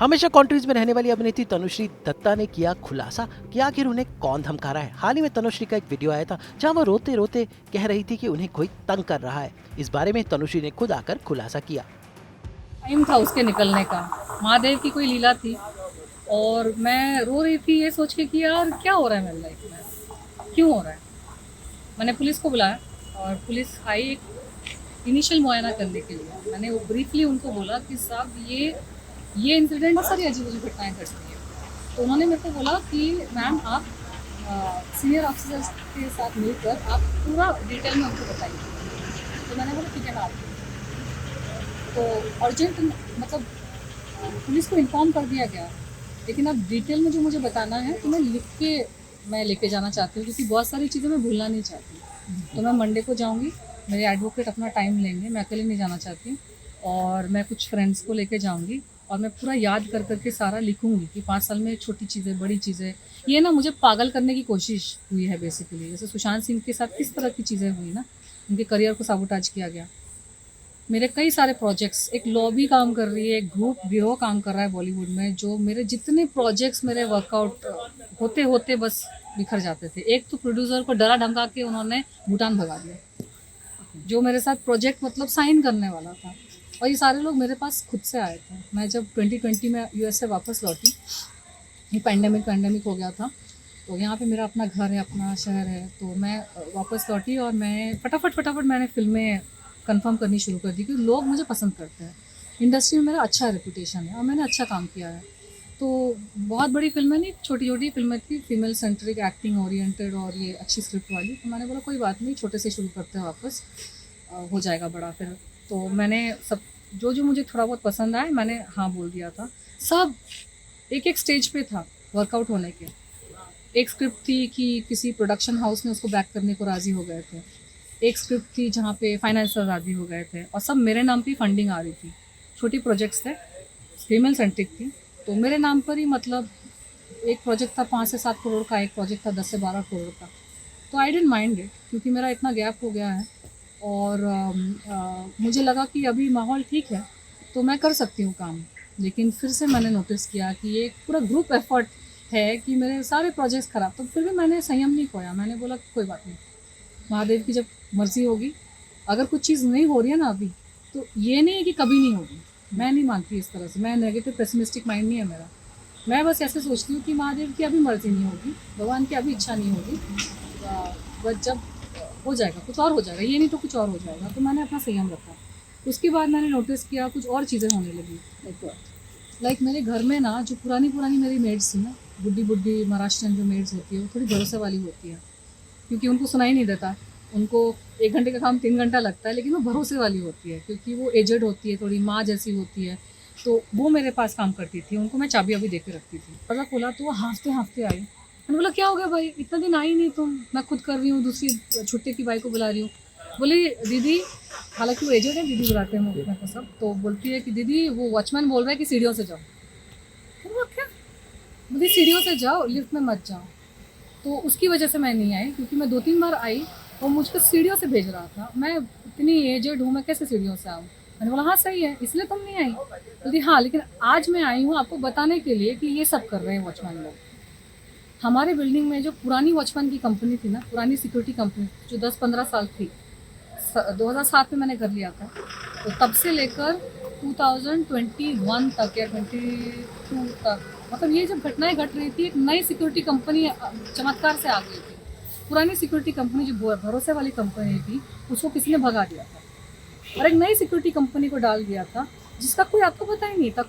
हमेशा कंट्रीज में रहने वाली अभिनेत्री तनुश्री दत्ता ने किया खुलासा कि आखिर उन्हें कौन धमका रहा है। हाल ही में तनुश्री का एक वीडियो आया था जहां वो रोते रोते कह रही थी कि उन्हें कोई तंग कर रहा है। इस बारे में तनुश्री ने खुद आकर खुलासा किया। टाइम था उसके निकलने का, महादेव की कोई लीला थी और मैं रो रही थी ये सोच के कि यार क्या हो रहा है मेरी लाइफ में, क्यों हो रहा है। मैंने पुलिस को बुलाया और पुलिस आई एक इनिशियल मुआयना करने के लिए। मैंने वो ब्रीफली उनको बोला कि साहब ये इंसिडेंट बहुत सारी अजीब अजीब घटनाएं घटती हैं। तो उन्होंने मेरे को बोला कि मैम आप सीनियर ऑफिसर्स के साथ मिलकर आप पूरा डिटेल में उनको बताइए। तो मैंने बोला ठीक है मैं आती हूँ। तो अर्जेंट मतलब पुलिस को इन्फॉर्म कर दिया गया, लेकिन अब डिटेल में जो मुझे बताना है तो मैं लिख के मैं लेके जाना चाहती हूँ, क्योंकि बहुत सारी चीज़ें मैं भूलना नहीं चाहती। तो मैं मंडे को जाऊँगी, मेरे एडवोकेट अपना टाइम लेंगे, मैं अकेले नहीं जाना चाहती और मैं कुछ फ्रेंड्स को लेके जाऊँगी और मैं पूरा याद कर करके सारा लिखूँगी कि 5 साल में छोटी चीज़ें बड़ी चीज़ें, ये ना मुझे पागल करने की कोशिश हुई है बेसिकली। जैसे सुशांत सिंह के साथ किस तरह की चीज़ें हुई ना, उनके करियर को साबोटाज किया गया। मेरे कई सारे प्रोजेक्ट्स, एक लॉबी काम कर रही है, एक ग्रुप गिरोह काम कर रहा है बॉलीवुड में, जो मेरे जितने प्रोजेक्ट्स मेरे वर्कआउट होते होते बस बिखर जाते थे। एक तो प्रोड्यूसर को डरा धमका के उन्होंने भूटान भगा दिया, जो मेरे साथ प्रोजेक्ट मतलब साइन करने वाला था। और ये सारे लोग मेरे पास खुद से आए थे। मैं जब 2020 में यूएस से वापस लौटी, ये पैंडेमिक हो गया था, तो यहाँ पे मेरा अपना घर है, अपना शहर है, तो मैं वापस लौटी और मैं फटाफट मैंने फिल्में कंफर्म करनी शुरू कर दी, क्योंकि लोग मुझे पसंद करते हैं। इंडस्ट्री में मेरा अच्छा रेपुटेशन है और मैंने अच्छा काम किया है। तो बहुत बड़ी फिल्में नहीं, छोटी छोटी फिल्में थी, फीमेल सेंट्रिक, एक्टिंग ओरिएंटेड और ये अच्छी स्क्रिप्ट वाली। तो मैंने बोला कोई बात नहीं, छोटे से शुरू करते हैं, वापस हो जाएगा बड़ा फिर। तो मैंने सब जो मुझे थोड़ा बहुत पसंद आया मैंने हाँ बोल दिया था। सब एक एक स्टेज पे था वर्कआउट होने के। एक स्क्रिप्ट थी कि किसी प्रोडक्शन हाउस ने उसको बैक करने को राज़ी हो गए थे। एक स्क्रिप्ट थी जहाँ पे फाइनेंसर राज़ी हो गए थे और सब मेरे नाम पे फंडिंग आ रही थी। छोटी प्रोजेक्ट्स थे, फीमेल सेंट्रिक थी, तो मेरे नाम पर ही मतलब एक प्रोजेक्ट था 5 से 7 करोड़ का, एक प्रोजेक्ट था 10 से 12 करोड़ का। तो आई डिडंट माइंड इट, क्योंकि मेरा इतना गैप हो गया है और मुझे लगा कि अभी माहौल ठीक है तो मैं कर सकती हूँ काम। लेकिन फिर से मैंने नोटिस किया कि ये पूरा ग्रुप एफर्ट है कि मेरे सारे प्रोजेक्ट्स ख़राब। तो फिर भी मैंने संयम नहीं खोया, मैंने बोला कोई बात नहीं, महादेव की जब मर्ज़ी होगी। अगर कुछ चीज़ नहीं हो रही है ना अभी, तो ये नहीं है कि कभी नहीं होगी। मैं नहीं मानती इस तरह से, मैं नेगेटिव पेसिमिस्टिक माइंड नहीं है मेरा। मैं बस ऐसे सोचती हूँ कि महादेव की अभी मर्ज़ी नहीं होगी, भगवान की अभी इच्छा नहीं होगी, बस जब हो जाएगा कुछ और हो जाएगा, ये नहीं तो कुछ और हो जाएगा। तो मैंने अपना संयम रखा। उसके बाद मैंने नोटिस किया कुछ और चीज़ें होने लगी। लाइक मेरे घर में ना जो पुरानी मेरी मेड्स थी ना, बुड्ढी महाराष्ट्रन जो मेड्स होती है, वो थोड़ी भरोसे वाली होती है, क्योंकि उनको सुनाई नहीं देता। उनको 1 घंटे का काम 3 घंटा लगता है, लेकिन वो भरोसे वाली होती है क्योंकि वो एजेड होती है, थोड़ी माँ जैसी होती है। तो वो मेरे पास काम करती थी, उनको मैं चाबी अभी दे के रखती थी। पता खोला तो वो हाँफते आई। मैंने बोला क्या हो गया भाई, इतना दिन आई नहीं तुम, मैं खुद कर रही हूँ, दूसरी छुट्टे की बाई को बुला रही हूँ। बोली दीदी, हालांकि वो एजेड है, दीदी बुलाते हैं मेरे को सब, तो बोलती है कि दीदी वो वॉचमैन बोल रहा है कि सीढ़ियों से जाओ। क्या बोली, सीढ़ियों से जाओ, लिफ्ट में मत जाओ। तो उसकी वजह से मैं नहीं आई, क्योंकि मैं 2-3 बार आई और मुझको सीढ़ियों से भेज रहा था। मैं इतनी एजेड हूँ, मैं कैसे सीढ़ियों से आऊँ। मैंने बोला हाँ सही है, इसलिए तुम नहीं आई। बोलती हाँ, लेकिन आज मैं आई हूँ आपको बताने के लिए कि ये सब कर रहे हैं वॉचमैन लोग। हमारे बिल्डिंग में जो पुरानी वॉचमैन की कंपनी थी ना, पुरानी सिक्योरिटी कंपनी जो 10-15 साल थी, 2007 में मैंने कर लिया था, तो तब से लेकर 2021 तक या 22 तक, मतलब ये जब घटनाएं घट रही थी, एक नई सिक्योरिटी कंपनी चमत्कार से आ गई थी। पुरानी सिक्योरिटी कंपनी जो भरोसे वाली कंपनी थी, उसको किसी ने भगा दिया था और एक नई सिक्योरिटी कंपनी को डाल दिया था, जिसका कोई आपको पता ही नहीं था।